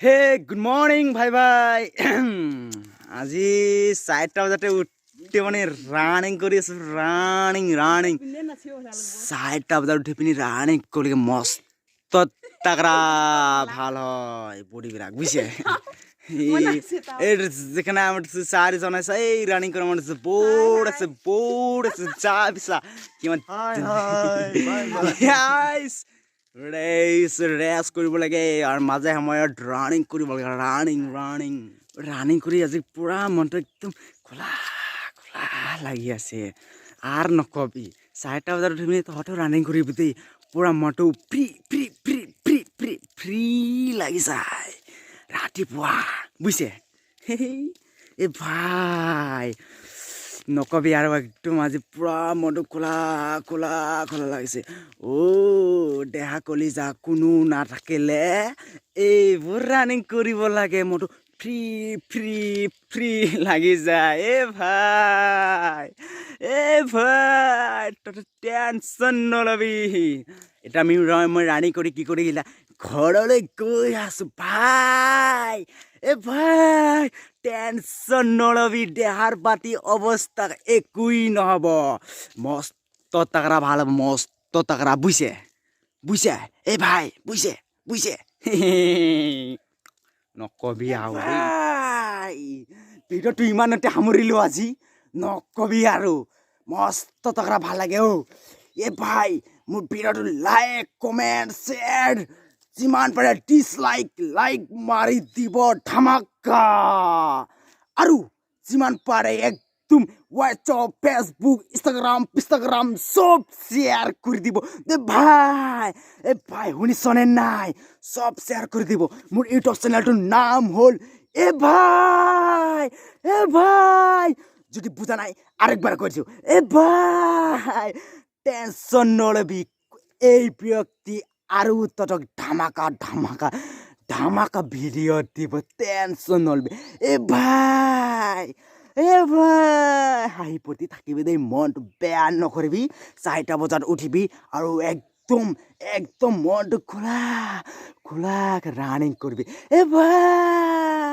Hey, good morning, bhai bhai. আজি 4টা বজাতে উঠি মানে রানিং কৰি আছো running 4টা বজাত উঠি পিনি ৰানিং কৰিলে মস্ত তাগৰা ভাল হয় বডি বিলাক বুঝছে এই যেখানে আমাৰ চাৰি জন আছে এই ৰানিং কৰা মানে বোৰ্ড আছে চা বিছা কিমান হাই ৰেছ কৰিব লাগে আৰু মাজে সময়ত ৰানিং কৰিব লাগে ৰানিং কৰি আজি পুৰা মনটো একদম খোলা লাগি আছে আৰু নকবি 4টা বজাত উঠি পিনি তহঁতেও ৰানিং কৰিবি দেই পুৰা মনটো ফ্ৰী লাগি যায় ৰাতিপুৱা বুজিছে এই ভাই নকবি আৰু একদম আজি পুৰা মনটো খোলা লাগিছে দেহা কলিজা কোনো নাথাকিলে এইবোৰ ৰানিং কৰিব লাগে মনটো ফ্ৰী লাগি যায় ভাই তই টেনচন নলবি এটা মই ৰানিং কৰি কি কৰি গিলা ঘৰলৈ গৈ আছো ভাই ভাই টেনচন নলবি দেহাৰ পাতি অৱস্থা একোই নহব মস্ত তাগৰা ভাল হ'ব মস্ত তাগৰা বুইছে ভাই বুইছে নকবি আৰু ভিডিঅ'টো ইমানতে সামৰিলো আজি নকবি আৰু মস্ত তাগৰা ভাল লাগে ভাই মোৰ ভিডিঅ'টো লাইক কমেণ্ট শ্বেয়াৰ যিমান পাৰে লাইক মাৰি দিব ধামাকা আৰু যিমান পাৰে একদম হোৱাটছআপ ফেচবুক ইনষ্টাগ্ৰাম সব শ্বেয়াৰ কৰি দিব ভাই শুনিছনে নাই সব শ্বেয়াৰ কৰি দিব মোৰ ইউটিউব চেনেলটোৰ নাম হ'ল ভাই যদি বুজা নাই আৰেকবাৰ কৰিছো ভাই টেনচন নলবি এই ব্যক্তি আৰু ততক ধামাকা ভিডিঅ' দিব টেনচন নলবি ভাই হাঁহি পতি থাকিবি দেই মনটো বেয়া নকৰিবি 4টা বজাত উঠিবি আৰু একদম মনটো খোলা ৰানিং কৰিবি ভাই